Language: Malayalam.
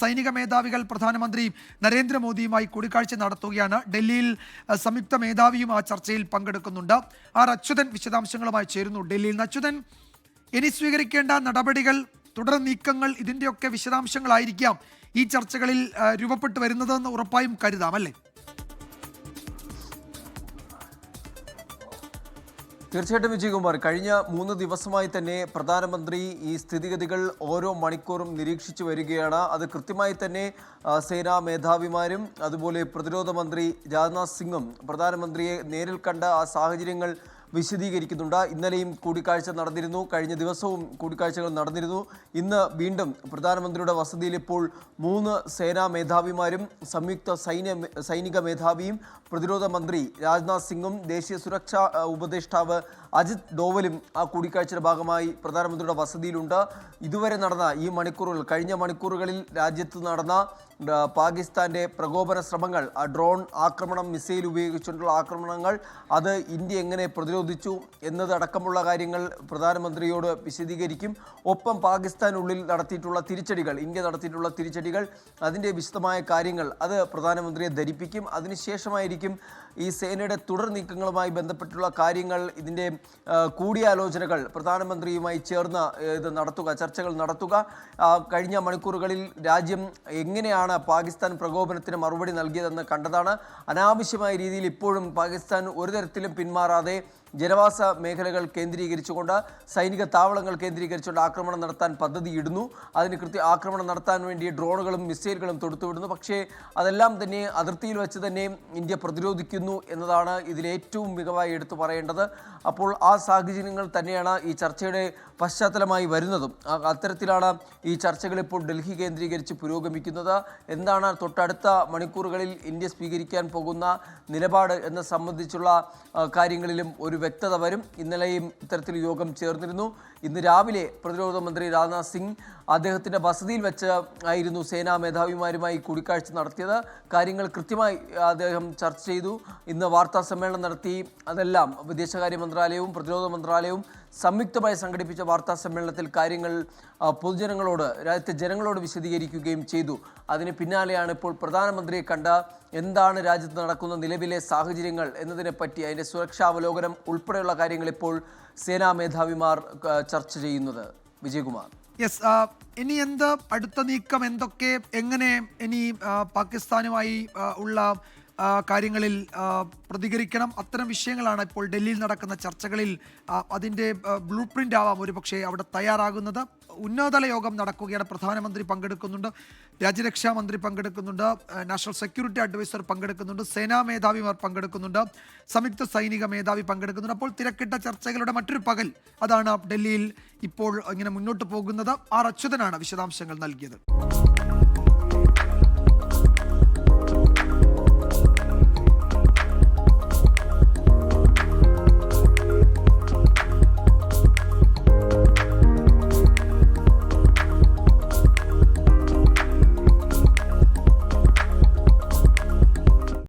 സൈനിക മേധാവികൾ പ്രധാനമന്ത്രി നരേന്ദ്രമോദിയുമായി കൂടിക്കാഴ്ച നടത്തുകയാണ്. ഡൽഹിയിൽ സംയുക്ത മേധാവിയും ആ ചർച്ചയിൽ പങ്കെടുക്കുന്നുണ്ട്. ആർ അച്യുതൻ വിശദാംശങ്ങളുമായി ചേരുന്നു ഡൽഹിയിൽ നിന്ന്. അച്യുതൻ, ഇനി സ്വീകരിക്കേണ്ട നടപടികൾ, തുടർ നീക്കങ്ങൾ, ഇതിൻ്റെയൊക്കെ വിശദാംശങ്ങളായിരിക്കാം ഈ ചർച്ചകളിൽ രൂപപ്പെട്ടു വരുന്നതെന്ന് ഉറപ്പായും കരുതാം, അല്ലേ? തീർച്ചയായിട്ടും വിജയകുമാർ, കഴിഞ്ഞ 3 ദിവസമായി തന്നെ പ്രധാനമന്ത്രി ഈ സ്ഥിതിഗതികൾ ഓരോ മണിക്കൂറും നിരീക്ഷിച്ചു വരികയാണ്. അത് കൃത്യമായി തന്നെ സേനാ മേധാവിമാരും അതുപോലെ പ്രതിരോധ മന്ത്രി രാജ്നാഥ് സിംഗും പ്രധാനമന്ത്രിയെ നേരിൽ കണ്ട ആ സാഹചര്യങ്ങൾ വിശദീകരിക്കുന്നുണ്ട്. ഇന്നലെയും കൂടിക്കാഴ്ച നടന്നിരുന്നു, കഴിഞ്ഞ ദിവസവും കൂടിക്കാഴ്ചകൾ നടന്നിരുന്നു. ഇന്ന് വീണ്ടും പ്രധാനമന്ത്രിയുടെ വസതിയിൽ ഇപ്പോൾ 3 സേനാ മേധാവിമാരും സംയുക്ത സൈനിക മേധാവിയും പ്രതിരോധ മന്ത്രി രാജ്നാഥ് സിംഗും ദേശീയ സുരക്ഷാ ഉപദേഷ്ടാവ് അജിത് ഡോവലും ആ കൂടിക്കാഴ്ചയുടെ ഭാഗമായി പ്രധാനമന്ത്രിയുടെ വസതിയിലുണ്ട്. ഇതുവരെ നടന്ന ഈ മണിക്കൂറുകൾ, കഴിഞ്ഞ മണിക്കൂറുകളിൽ രാജ്യത്ത് നടന്ന പാകിസ്ഥാന്റെ പ്രകോപന ശ്രമങ്ങൾ, ഡ്രോൺ ആക്രമണം, മിസൈൽ ഉപയോഗിച്ചുകൊണ്ടുള്ള ആക്രമണങ്ങൾ, അത് ഇന്ത്യ എങ്ങനെ പ്രതിരോധിച്ചു എന്നതടക്കമുള്ള കാര്യങ്ങൾ പ്രധാനമന്ത്രിയോട് വിശദീകരിക്കും. ഒപ്പം പാകിസ്ഥാനുള്ളിൽ നടത്തിയിട്ടുള്ള തിരിച്ചടികൾ, ഇന്ത്യ നടത്തിയിട്ടുള്ള തിരിച്ചടികൾ, അതിൻ്റെ വിശദമായ കാര്യങ്ങൾ അത് പ്രധാനമന്ത്രിയെ ധരിപ്പിക്കും. അതിനുശേഷമായിരിക്കും ഈ സേനയുടെ തുടർ നീക്കങ്ങളുമായി ബന്ധപ്പെട്ടുള്ള കാര്യങ്ങൾ, ഇതിൻ്റെ കൂടിയാലോചനകൾ പ്രധാനമന്ത്രിയുമായി ചേർന്ന് ഇത് നടത്തുക, ചർച്ചകൾ നടത്തുക. കഴിഞ്ഞ മണിക്കൂറുകളിൽ രാജ്യം എങ്ങനെയാണ് പാകിസ്ഥാൻ പ്രകോപനത്തിന് മറുപടി നൽകിയതെന്ന് കണ്ടതാണ്. അനാവശ്യമായ രീതിയിൽ ഇപ്പോഴും പാകിസ്ഥാൻ ഒരു തരത്തിലും പിന്മാറാതെ ജനവാസ മേഖലകൾ കേന്ദ്രീകരിച്ചുകൊണ്ട്, സൈനിക താവളങ്ങൾ കേന്ദ്രീകരിച്ചുകൊണ്ട് ആക്രമണം നടത്താൻ പദ്ധതിയിടുന്നു. അതിന് ആക്രമണം നടത്താൻ വേണ്ടി ഡ്രോണുകളും മിസൈലുകളും തൊടുത്തുവിടുന്നു. പക്ഷേ അതെല്ലാം തന്നെ അതിർത്തിയിൽ വെച്ച് തന്നെ ഇന്ത്യ പ്രതിരോധിക്കുന്നു എന്നതാണ് ഇതിലേറ്റവും മികവായി എടുത്തു പറയേണ്ടത്. അപ്പോൾ ആ സാഹചര്യങ്ങൾ തന്നെയാണ് ഈ ചർച്ചയുടെ പശ്ചാത്തലമായി വരുന്നതും. അത്തരത്തിലാണ് ഈ ചർച്ചകൾ ഇപ്പോൾ ഡൽഹി കേന്ദ്രീകരിച്ച് പുരോഗമിക്കുന്നത്. എന്താണ് തൊട്ടടുത്ത മണിക്കൂറുകളിൽ ഇന്ത്യ സ്വീകരിക്കാൻ പോകുന്ന നിലപാട് എന്ന സംബന്ധിച്ചുള്ള കാര്യങ്ങളിലും ഒരു വ്യക്തത വരും. ഇന്നലെയും ഇത്തരത്തിൽ യോഗം ചേർന്നിരുന്നു. ഇന്ന് രാവിലെ പ്രതിരോധ മന്ത്രി രാജ്നാഥ് സിംഗ് അദ്ദേഹത്തിൻ്റെ വസതിയിൽ വെച്ച് ആയിരുന്നു സേനാ മേധാവിമാരുമായി കൂടിക്കാഴ്ച നടത്തിയത്. കാര്യങ്ങൾ കൃത്യമായി അദ്ദേഹം ചർച്ച ചെയ്തു. ഇന്ന് വാർത്താ സമ്മേളനം നടത്തി. അതെല്ലാം വിദേശകാര്യ മന്ത്രാലയവും പ്രതിരോധ മന്ത്രാലയവും സംയുക്തമായി സംഘടിപ്പിച്ച വാർത്താ സമ്മേളനത്തിൽ കാര്യങ്ങൾ പൊതുജനങ്ങളോട്, രാജ്യത്തെ ജനങ്ങളോട് വിശദീകരിക്കുകയും ചെയ്തു. അതിന് പിന്നാലെയാണ് ഇപ്പോൾ പ്രധാനമന്ത്രിയെ കണ്ട എന്താണ് രാജ്യത്ത് നടക്കുന്ന നിലവിലെ സാഹചര്യങ്ങൾ എന്നതിനെപ്പറ്റി, അതിൻ്റെ സുരക്ഷാവലോകനം ഉൾപ്പെടെയുള്ള കാര്യങ്ങൾ ഇപ്പോൾ സേനാ മേധാവിമാർ ചർച്ച ചെയ്യുന്നത്. വിജയകുമാർ. യെസ്, ഇനി എന്ത് അടുത്ത നീക്കം, എന്തൊക്കെ, എങ്ങനെ ഇനി പാകിസ്ഥാനുമായി ഉള്ള കാര്യങ്ങളിൽ പ്രതികരിക്കണം, അത്തരം വിഷയങ്ങളാണ് ഇപ്പോൾ ഡൽഹിയിൽ നടക്കുന്ന ചർച്ചകളിൽ അതിൻ്റെ ബ്ലൂ പ്രിൻ്റ് ആവാം ഒരുപക്ഷെ അവിടെ തയ്യാറാകുന്നത്. ഉന്നതതല യോഗം നടക്കുകയാണ്. പ്രധാനമന്ത്രി പങ്കെടുക്കുന്നുണ്ട്, രാജ്യരക്ഷാ മന്ത്രി പങ്കെടുക്കുന്നുണ്ട്, നാഷണൽ സെക്യൂരിറ്റി അഡ്വൈസർ പങ്കെടുക്കുന്നുണ്ട്, സേനാ മേധാവിമാർ പങ്കെടുക്കുന്നുണ്ട്, സംയുക്ത സൈനിക മേധാവി പങ്കെടുക്കുന്നുണ്ട്. അപ്പോൾ തിരക്കിട്ട ചർച്ചകളുടെ മറ്റൊരു പകൽ അതാണ് ഡൽഹിയിൽ ഇപ്പോൾ ഇങ്ങനെ മുന്നോട്ട് പോകുന്നത്. ആർ അച്യുതനാണ് വിശദാംശങ്ങൾ നൽകിയത്.